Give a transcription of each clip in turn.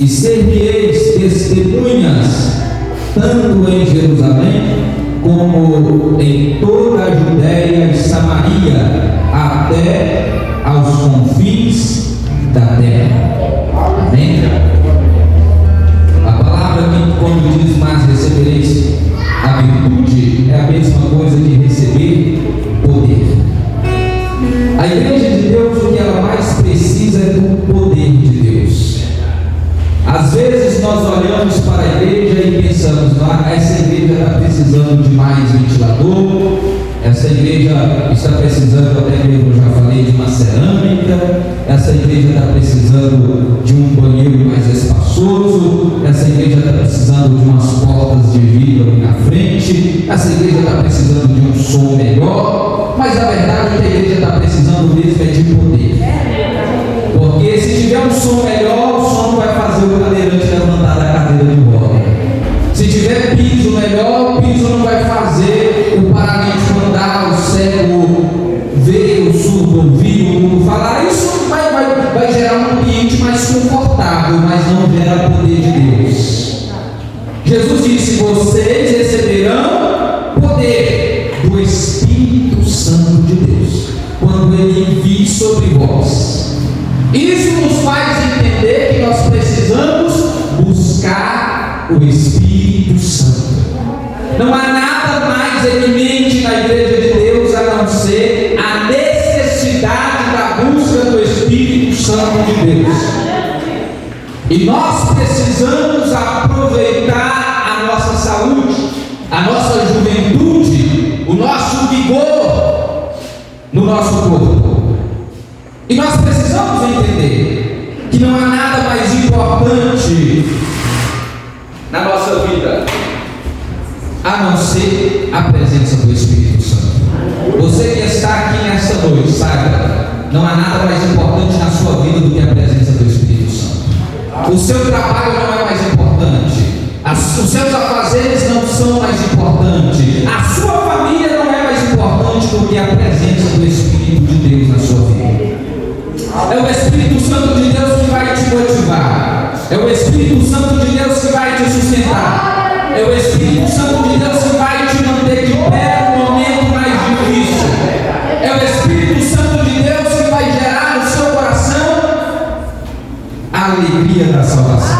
ser-me-eis testemunhas, tanto em Jerusalém, como em toda a Judéia e Samaria, até aos confins da terra. Amém? A palavra aqui, quando diz, mas recebereis a virtude, é a mesma coisa que receber poder. A igreja de Deus, o que ela mais precisa é do poder de Deus. Às vezes nós olhamos para a igreja e pensamos, essa igreja está precisando de mais ventilador, essa igreja está precisando, até mesmo já falei, de uma cerâmica, essa igreja está precisando de um banheiro mais espaçoso, essa igreja está precisando de umas portas de vidro aqui na frente, essa igreja está precisando de um som melhor, mas a verdade é que a igreja está precisando mesmo é de poder. Porque se tiver um som melhor, o som vai fazer o cadeirante levantar da cadeira de roda. Se tiver piso melhor, o piso não vai fazer o paralítico andar, o cego ver, o surdo ouvir, o mundo falar. Isso vai gerar um ambiente mais confortável, mas não gera poder de Deus. Jesus disse: vocês receberão poder do Espírito Santo de Deus quando Ele vir sobre vós. Isso nos faz entender que nós precisamos buscar o Espírito Santo. Não há nada mais eminente na igreja de Deus a não ser a necessidade da busca do Espírito Santo de Deus. E nós precisamos aproveitar a nossa saúde, a nossa juventude, o nosso vigor no nosso corpo. E nós precisamos entender que não há nada mais importante na nossa vida a não ser a presença do Espírito Santo. Você que está aqui nesta noite, saiba, não há nada mais importante na sua vida do que a presença do Espírito Santo. O seu trabalho não é mais importante, os seus afazeres não são mais importantes, a sua família não é mais importante do que a presença do Espírito de Deus na sua vida. É o Espírito Santo de Deus que vai te motivar. É o Espírito Santo de Deus que vai te sustentar. É o Espírito Santo de Deus que vai te manter de pé no momento mais difícil. É o Espírito Santo de Deus que vai gerar no seu coração a alegria da salvação.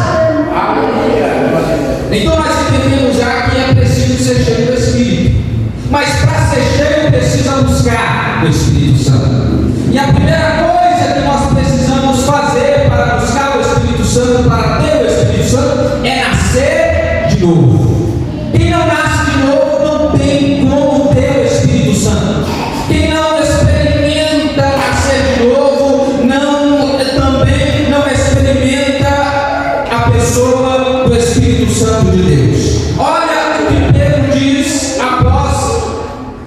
Então nós entendemos já que é preciso ser cheio do Espírito. Mas para ser cheio precisa buscar o Espírito Santo. E a primeira coisa que nós precisamos fazer para buscar o Espírito Santo, para ter o Espírito Santo, é nascer de novo. Quem não nasce de novo não tem como ter o Espírito Santo. Quem não experimenta nascer de novo, também não experimenta a pessoa do Espírito Santo de Deus. Olha o que Pedro diz após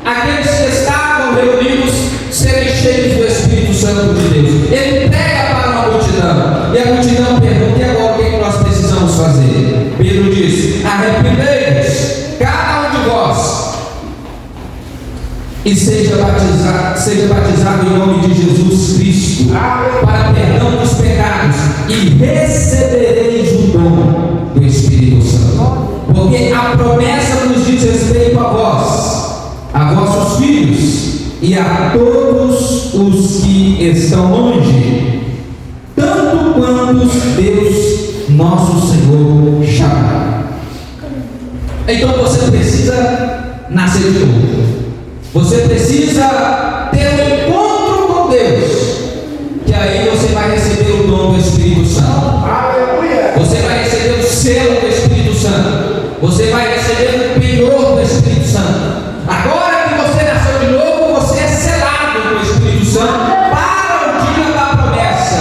aqueles que estavam reunidos serem cheios do Espírito Santo de Deus. Ele prega para uma multidão, e a multidão pergunta: e agora o que nós precisamos fazer? Pedro diz: arrependei-vos, cada um de vós, e seja batizado em nome de Jesus Cristo, para perdão dos pecados, e recebereis o dom do Espírito Santo. Porque a promessa nos diz respeito a vós, a vossos filhos, e a todos os que estão longe, tanto quantos Deus nosso Senhor chamar. Então você precisa nascer de novo. Você precisa ter um encontro com Deus, que aí você vai receber o dom do Espírito Santo. Você vai receber o selo do Espírito Santo. Você vai receber o penhor do Espírito Santo. Agora que você nasceu de novo, você é selado com o Espírito Santo para o dia da promessa.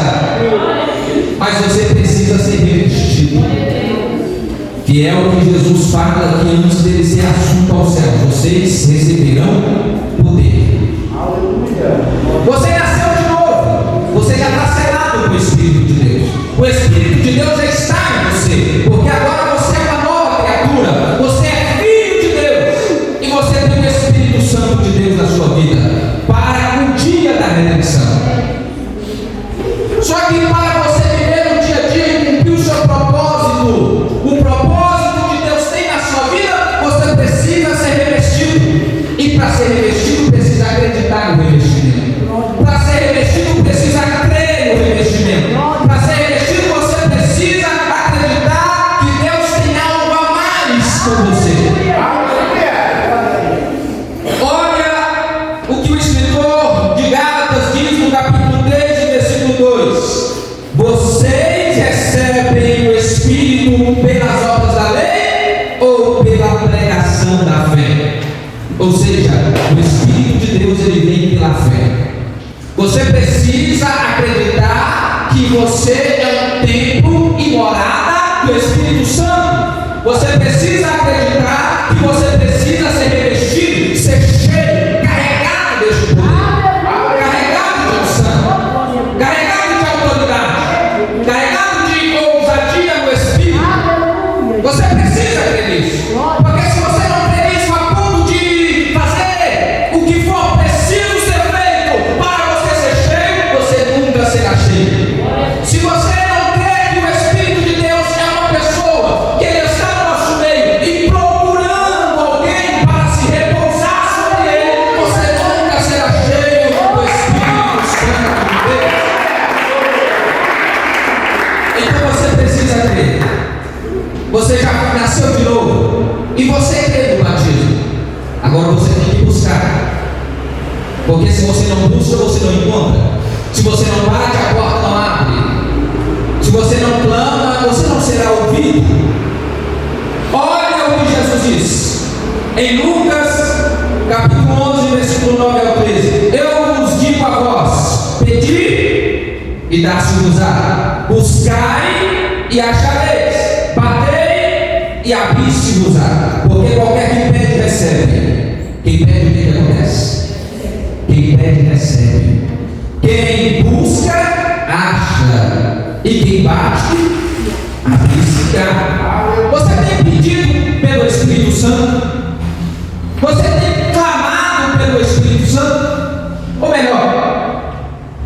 Mas você precisa ser revestido, que é o que Jesus fala aqui antes dele ser assunto ao céu. Vocês receberão poder. Você nasceu de novo, você já está selado com o Espírito de Deus. O Espírito de Deus já está em você, porque agora você é uma nova criatura. Você é filho de Deus, e você tem o Espírito Santo de Deus na sua vida para o dia da redenção. Só que para você viver no dia a dia e cumprir o seu propósito, com você. Olha o que o escritor de Gálatas diz no capítulo 3, versículo 2: vocês recebem o Espírito pelas obras da lei ou pela pregação da fé? Ou seja, o Espírito de Deus ele vem pela fé. Você precisa acreditar que você é um templo e morada do Espírito Santo. Você precisa acreditar que você precisa ser revestido, ser cheio, carregado deste poder, carregado de unção, carregado de autoridade, carregado de ousadia no Espírito. Você precisa crer nisso, porque se você não crer nisso a ponto de fazer o que for preciso ser feito para você ser cheio, você nunca será cheio. Se você não crê que o Espírito de Deus é uma pessoa, que Ele está no nosso meio e procurando alguém para se repousar sobre Ele, você nunca será cheio do Espírito Santo de Deus. Então você precisa crer. Você já nasceu de novo e você crê no batismo. Agora você tem que buscar, porque se você não busca, você não encontra. Se você não bate, a porta não abre. Se você não clama, você não será ouvido. Olha o que Jesus diz em Lucas capítulo 11, versículo 9 ao 13: eu vos digo a vós, pedi e dá-se-vos-á, buscai e achareis, batei e abri-se-vos-á, porque qualquer que pede recebe. Quem pede, o que acontece? Quem pede recebe. Quem busca acha, e quem bate abre-se-á. Você tem pedido pelo Espírito Santo? Você tem clamado pelo Espírito Santo? Ou melhor,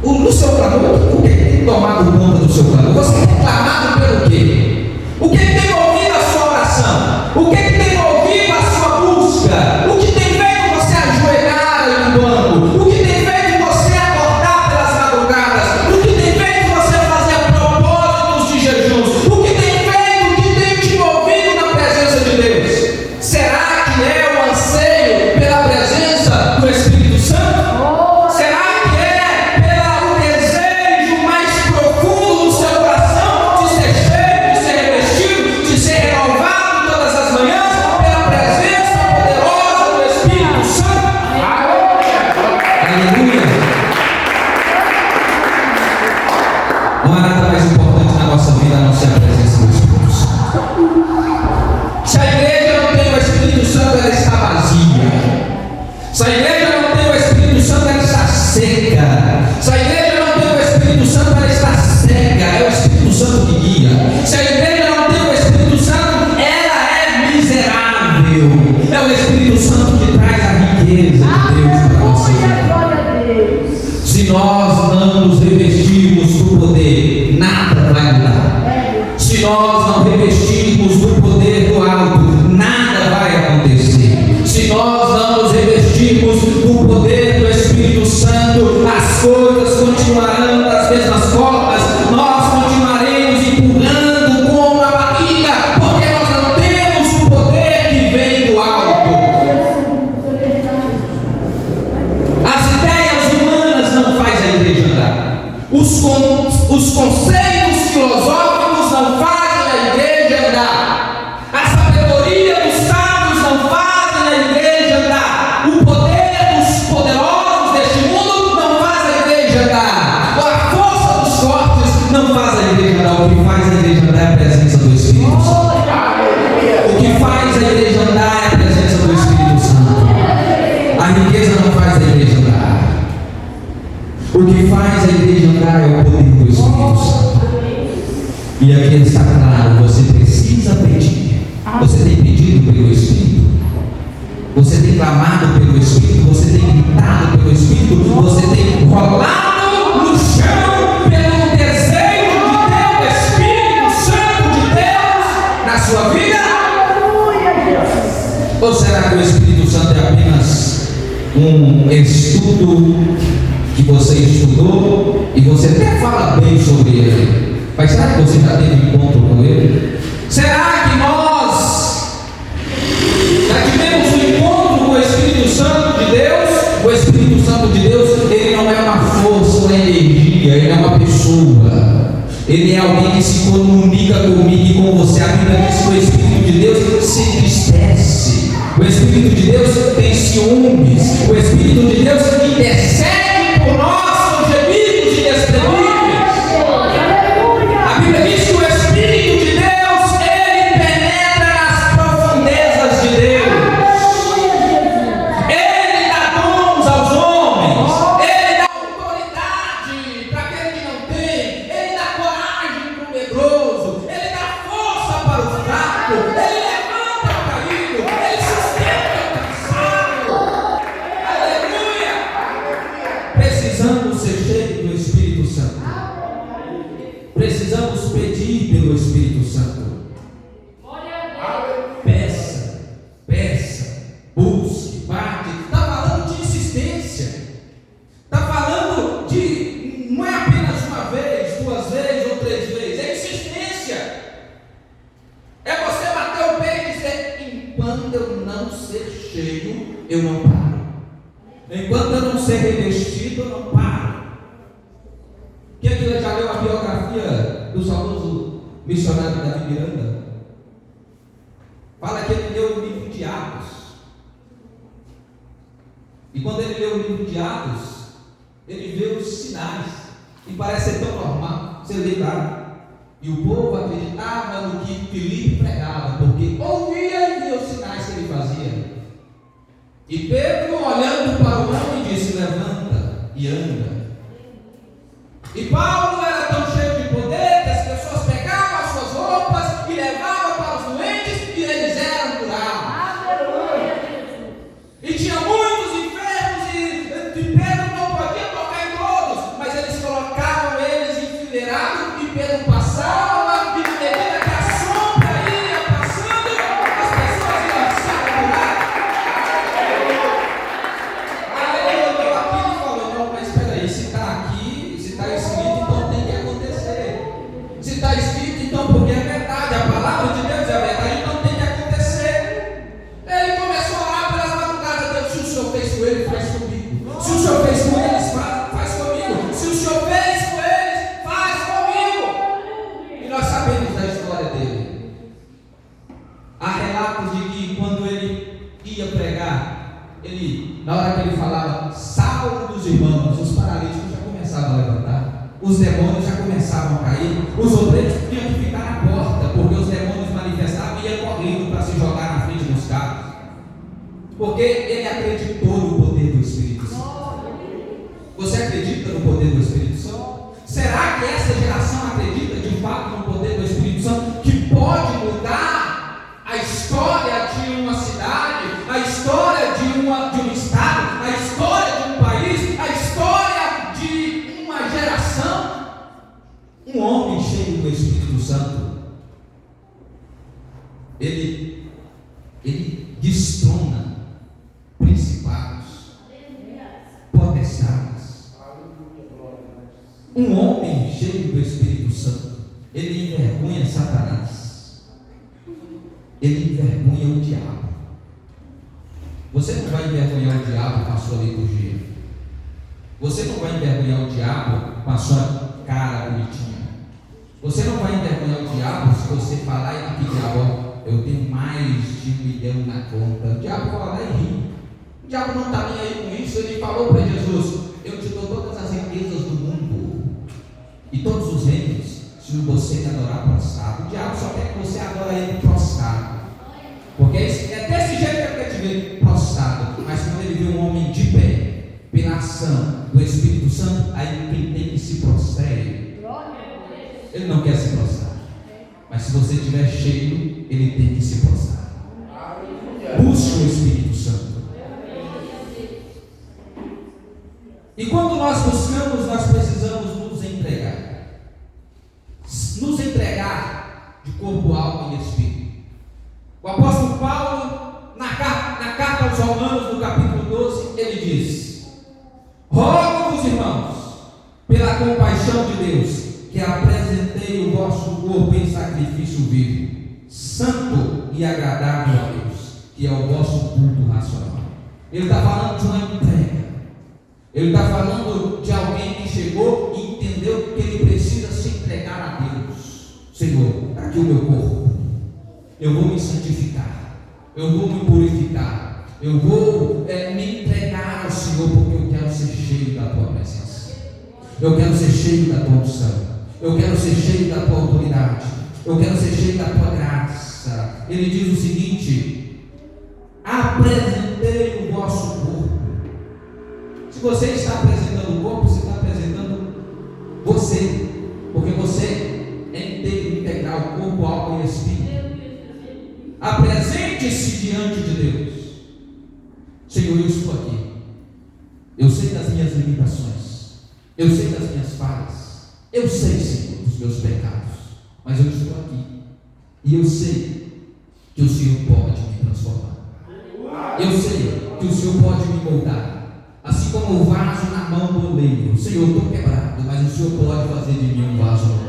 no seu clamor, o que tem tomado conta do seu clamor? Você tem clamado pelo quê? O que tem ouvido a sua oração? O que tem ouvido a sua busca? O que tem feito você ajoelhar no banco? O que tem feito você acordar pelas madrugadas? O que tem feito você fazer propósitos de jejuns? O que tem feito, o que tem te movido na presença de Deus? Será que é o anseio pela presença do Espírito Santo? Será que é pelo desejo mais profundo do seu coração de ser cheio, de ser revestido, de ser renovado todas as manhãs pela presença poderosa do Espírito Santo? Aleluia! Não há nada mais importante na nossa vida a não ser a presença do Espírito Santo. Se a igreja não tem o Espírito Santo, ela está vazia. Se a igreja não tem o Espírito Santo, ela está seca. Se a igreja não tem o Espírito Santo, ela está cega. É o Espírito Santo que guia. Se a igreja não tem o Espírito Santo, ela é miserável. É o Espírito Santo que traz a riqueza de Deus para você. Se nós não nos revestirmos do poder, nada vai mudar. Se nós não revestirmos do poder do alto, nada vai acontecer. Se nós não nos revestirmos do poder do Espírito Santo, as coisas continuarão das mesmas formas. Nós continuaremos empurrando com a barriga, porque nós não temos o poder que vem do alto. As ideias humanas não fazem a igreja andar. Os conceitos filosóficos não fazem a igreja andar. A sabedoria dos sábios não fazem a igreja andar. O poder dos poderosos deste mundo não faz a igreja andar. A força dos fortes não faz a igreja andar. O que faz a igreja andar é a presença do Espírito Santo. O que faz a igreja andar é a presença do Espírito Santo. A riqueza não faz a igreja andar. O que faz a igreja andar é o poder do Espírito Santo. E aqui está claro, você precisa pedir. Você tem pedido pelo Espírito. Você tem clamado pelo Espírito. Você tem gritado pelo Espírito. Você tem rolado no chão pelo desejo de ter o Espírito Santo de Deus na sua vida? Ou será que o Espírito Santo é apenas um estudo que você estudou e você até fala bem sobre ele, mas será que você já teve encontro com ele? Será que nós pessoa. Ele é alguém que se comunica comigo e com você. A Bíblia diz que o Espírito de Deus se entristece. O Espírito de Deus tem ciúmes. O Espírito de Deus intercede por nós com gemidos inexprimíveis. A Bíblia diz que o Espírito de Deus, ele penetra nas profundezas de Deus. Ele dá dons aos homens. Ele dá autoridade para aquele que não tem. Ele dá coragem para o medroso. Ele dá força para o fraco. Ele levanta o caído. Ele sustenta o cansado. Aleluia! Precisamos ser cheios do Espírito Santo. Precisamos pedir pelo Espírito Santo. Peça, busque, bate. Está falando de insistência. Está falando de, não é apenas uma vez, 2 vezes ou 3 vezes. É insistência. É você bater o peito e dizer: enquanto eu não ser cheio, eu não paro. Enquanto eu não ser revestido, eu não paro. Quem aqui já leu a biografia do saudoso missionário Davi Miranda? Fala que ele leu o livro de Atos. E quando ele leu o livro de Atos, ele vê os sinais. E parece ser tão normal. Você lê lá. E o povo acreditava no que Filipe pregava, porque ouvia e via os sinais que ele fazia. E Pedro, olhando para o homem, disse: levanta e anda. E Paulo era tão cheio de poder que as pessoas pegavam as suas roupas e levavam para os doentes e eles eram curados. E tinha muitos enfermos e Pedro não podia tocar em todos, mas eles colocavam eles enfileirados e Pedro passava e medida que a sombra ia passando, as pessoas iam sendo curadas. Aí eu estou aqui e falo: não, mas espera aí, se está aqui, se está escrito, então tem que acontecer. Se está escrito, então porque é verdade, a palavra de Deus é verdade, então tem que acontecer. Ele começou a orar pelas madrugadas: Deus, se o Senhor fez com ele, faz comigo. Se o Senhor fez com eles, faz comigo. Se o Senhor fez com eles, faz comigo. E nós sabemos da história dele. Há relatos de que quando ele ia pregar, na hora que ele falava salve dos irmãos, os paralíticos já começavam a levantar, os demônios já começavam a cair, os obreiros tinham que ficar na porta, porque os demônios manifestavam e iam correndo para se jogar na frente dos carros, porque ele acreditou no poder do Espírito Santo. Você acredita no poder do Espírito Santo? Será que essa geração acredita de fato no poder do Espírito Santo, que pode mudar a história de uma cidade, a história de um estado, a história de um país, a história de uma geração? Um homem cheio do Espírito Santo, ele destrona principados, potestades. Um homem cheio do Espírito Santo, ele envergonha Satanás, ele envergonha o diabo. Você não vai envergonhar o diabo com a sua liturgia. Você não vai envergonhar o diabo com a sua cara bonitinha. Você não vai envergonhar o diabo se você falar e que diabo, eu tenho mais de 1 milhão na conta. O diabo vai lá e ri. O diabo não está nem aí com isso. Ele falou para Jesus: eu te dou todas as riquezas do mundo e todos os reinos se você me adorar prostrado. O diabo só quer que você adore ele prostrado, porque é desse jeito que ele quer te ver prostrado. Mas quando ele vê um homem de pé, pela ação do Espírito Santo, aí quem tem que se prostrar é ele. Ele não quer se prostrar, mas se você estiver cheio, ele tem que se prostrar. Busque o Espírito Santo. E quando nós buscamos, nós precisamos nos entregar. Nos entregar de corpo, alma e espírito. O apóstolo Paulo, na carta aos Romanos, no capítulo 12, ele diz: rogo-vos, irmãos, pela compaixão de Deus, que apresentei o vosso corpo em sacrifício vivo, santo e agradável a Deus, que é o vosso culto racional. Ele está falando de uma entrega. Ele está falando de alguém que chegou e entendeu que ele precisa entregar a Deus. Senhor, está aqui o meu corpo, eu vou me santificar, eu vou me purificar, eu vou me entregar ao Senhor, porque eu quero ser cheio da tua presença, eu quero ser cheio da tua unção, eu quero ser cheio da tua autoridade, eu quero ser cheio da tua graça. Ele diz o seguinte: apresentei o vosso corpo. Se você está apresentando o corpo, você está apresentando você, porque você é inteiro, integral, corpo, alma e espírito. Apresente-se diante de Deus. Senhor, eu estou aqui, eu sei das minhas limitações, eu sei das minhas falhas, eu sei, Senhor, dos meus pecados, mas eu estou aqui, e eu sei que o Senhor pode me transformar, eu sei que o Senhor pode me moldar, assim como o vaso na mão do oleiro. Senhor, eu estou quebrado, mas o Senhor pode fazer de mim um vaso novo.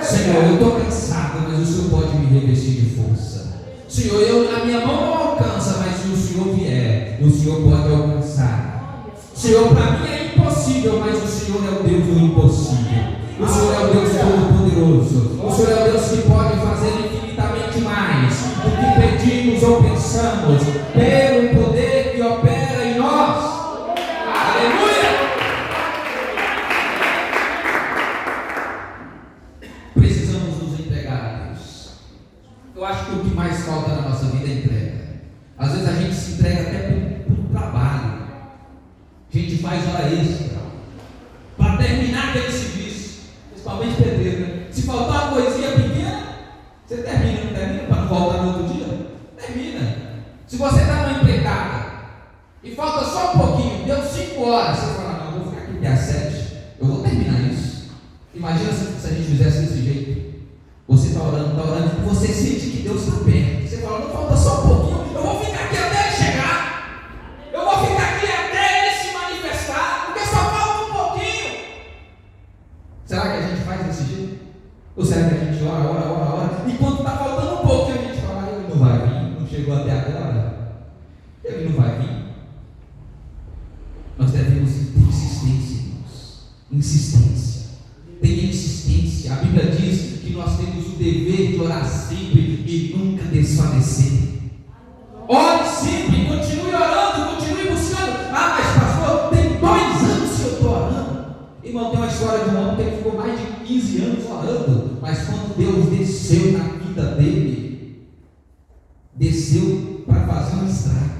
Senhor, eu estou cansado, mas o Senhor pode me revestir de força. Senhor, a minha mão não alcança, mas se o Senhor vier, o Senhor pode alcançar. Senhor, para mim é impossível, mas o Senhor é o Deus do impossível. O Senhor é o Deus todo-poderoso. O Senhor é o Deus que pode fazer infinitamente mais do que pedimos ou pensamos, pelo poder que opera em nós. Aleluia! Precisamos nos entregar a Deus. Eu acho que o que mais falta na nossa vida é entrega. Às vezes a gente se entrega até por trabalho. A gente faz hora extra para terminar aquele serviço, principalmente pedreiro, né? Se faltar uma coisinha pequena, você termina, não termina para não voltar no outro dia? Termina. Se você está numa empregada e falta só um pouquinho, deu 5 horas, você fala: não, eu vou ficar aqui até às 7, eu vou terminar isso. Imagina se a gente fizesse desse jeito. Você está orando, você sente que Deus está perto. Você fala: não, falta só um pouquinho, eu vou ficar aqui até ele chegar, eu vou ficar aqui até ele se manifestar, porque só falta um pouquinho. Será que a gente faz desse jeito? Ou será que a gente ora, e quando está faltando um pouquinho, a gente fala: ele não vai vir, não chegou até agora, ele não vai vir. Nós devemos ter insistência, irmãos. Insistência. Tenha insistência. A Bíblia diz que nós temos o dever de orar sempre e nunca desfalecer. Ore sempre, continue orando, continue buscando. Ah, mas pastor, tem 2 anos que eu estou orando. Irmão, tem uma história de um homem que ele ficou mais de 15 anos orando, mas quando Deus desceu na vida dele, desceu para fazer um estrago.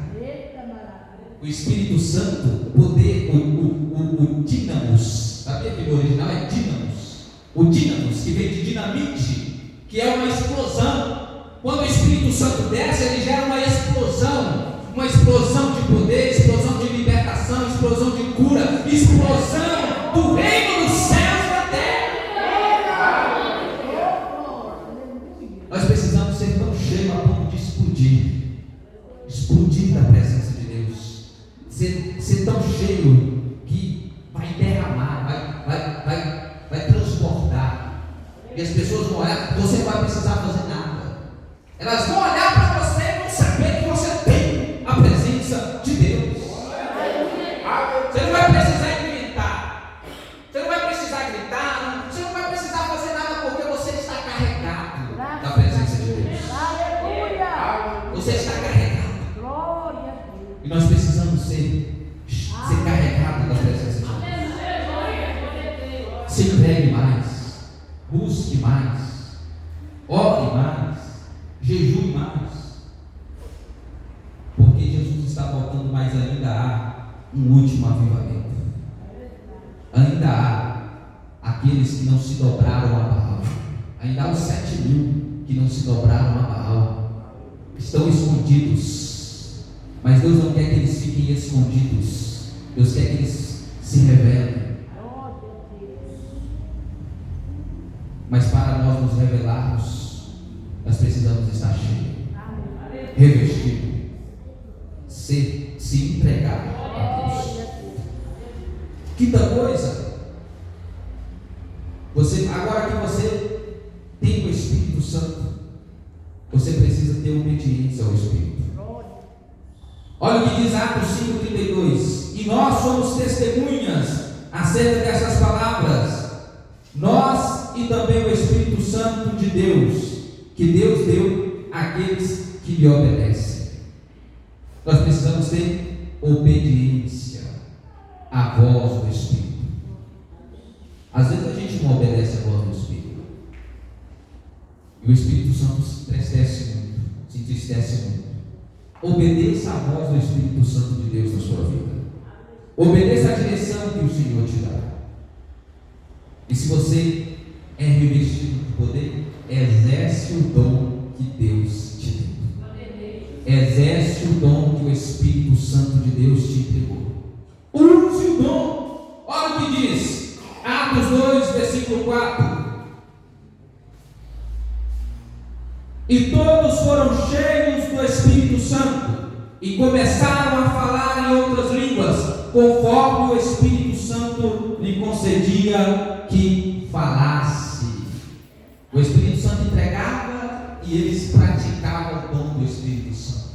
O Espírito Santo, o poder, o dínamos, sabia que o original é dínamos? O dínamos, que vem de dinamite, que é uma explosão. Quando o Espírito Santo desce, ele gera uma explosão de poder, explosão de libertação, explosão de cura, explosão do reino dos céus na terra. Nós precisamos ser tão cheios a ponto de explodir da presença de Deus. Ser tão cheio que vai derramar, vai transbordar. E as pessoas vão olhar, você não vai precisar fazer nada. Elas vão olhar para você e vão saber que você tem a presença de Deus. Você não vai precisar inventar, você não vai precisar gritar, você não vai precisar fazer nada, porque você está carregado da presença de Deus. Você está carregado. E nós precisamos ser carregados da presença de Deus. Se entregue mais, busque mais, ore mais, jejue mais, porque Jesus está voltando, mas ainda há um último avivamento. Ainda há aqueles que não se dobraram a Baal. Ainda há os 7.000 que não se dobraram a Baal. Estão escondidos. Mas Deus não quer que eles fiquem escondidos. Deus quer que eles se revelem. Mas para nós nos revelarmos, nós precisamos estar cheios, revestidos, se entregar a Deus. Quinta coisa, agora que você tem o Espírito Santo, você precisa ter obediência ao Espírito. Olha o que diz Atos 5,32: e nós somos testemunhas acerca dessas palavras. Nós e também o Espírito Santo de Deus, que Deus deu àqueles que lhe obedecem. Nós precisamos ter obediência à voz do Espírito. Às vezes a gente não obedece à voz do Espírito, e o Espírito Santo se entristece muito. Obedeça à voz do Espírito Santo de Deus na sua vida. Obedeça à direção que o Senhor te dá. E se você é revestido de poder, exerce o dom que Deus te deu. Exerce o dom que o Espírito Santo de Deus te entregou. Use o dom. Olha o que diz Atos 2, versículo 4. E todos foram cheios do Espírito Santo e começaram a falar em outras línguas, conforme o Espírito Santo lhe concedia que falasse. O Espírito Santo entregava e eles praticavam o dom do Espírito Santo,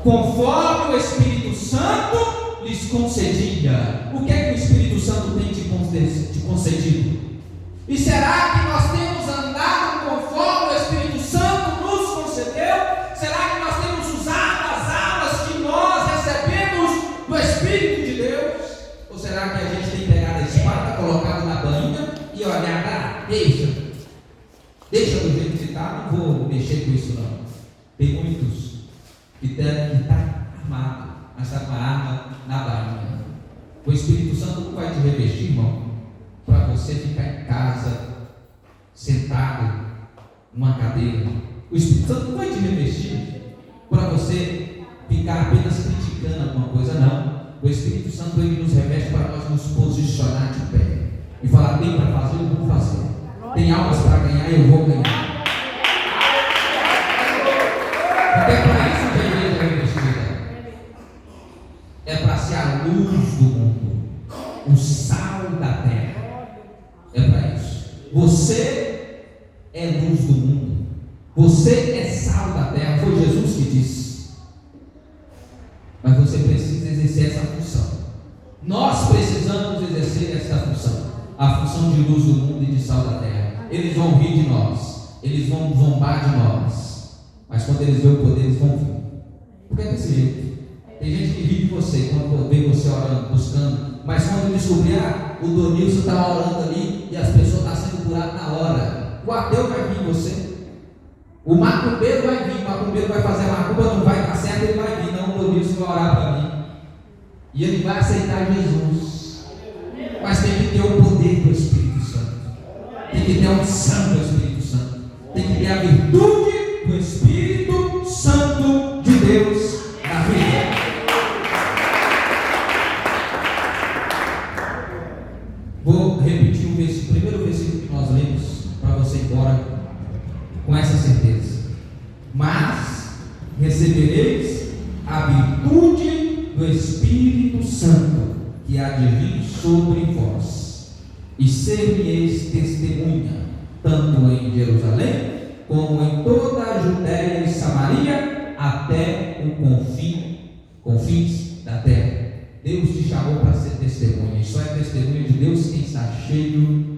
conforme o Espírito Santo lhes concedia. O que é que o Espírito Santo tem te concedido? E será que nós temos andado conforme o Espírito Santo nos concedeu? Será que nós temos usado as armas que nós recebemos do Espírito de Deus? Ou será que a gente tem pegado a espada, colocado na bainha e olhado, deixa do jeito que está, não vou mexer com isso não. Tem muitos que está armado, mas está com a arma na bainha. O Espírito Santo não vai te revestir, irmão, para você ficar em casa, sentado numa cadeira. O Espírito Santo não vai te revestir para você ficar apenas criticando alguma coisa, não. O Espírito Santo, ele nos reveste para nós nos posicionar de pé e falar: tem para fazer, eu vou fazer. Tem almas para ganhar, eu vou ganhar. Porque é para isso que a igreja é revestida. É para ser a luz do mundo, o sal da terra. É para isso. Você é luz do mundo. Você é sal da terra. Foi Jesus que disse. Mas você precisa exercer essa função. Nós precisamos exercer essa função. A função de luz do mundo e de sal da terra. Eles vão rir de nós. Eles vão zombar de nós. Mas quando eles verem o poder, eles vão vir. Porque é desse jeito. Tem gente que ri de você quando vê você orando, buscando. Mas quando descobrir, o Donilson está orando ali e as pessoas estão sendo curadas na hora. O ateu vai vir em você. O macumbeiro vai vir. O macumbeiro vai fazer a macumba, não vai dar certo, ele vai vir. Não, o Donilson vai orar para mim. E ele vai aceitar Jesus. Mas tem que ter o poder do Espírito Santo. Tem que ter a unção do Espírito Santo. Tem que ter a virtude do Espírito Santo de Deus na vida. Vou repetir o primeiro versículo que nós lemos para você ir embora com essa certeza. Mas recebereis a virtude do Espírito Santo que há de vir sobre vós, e ser-me-eis testemunha, tanto em Jerusalém, como em toda a Judéia e Samaria, até o confins da terra. Deus te chamou para ser testemunha, e só é testemunha de Deus quem está cheio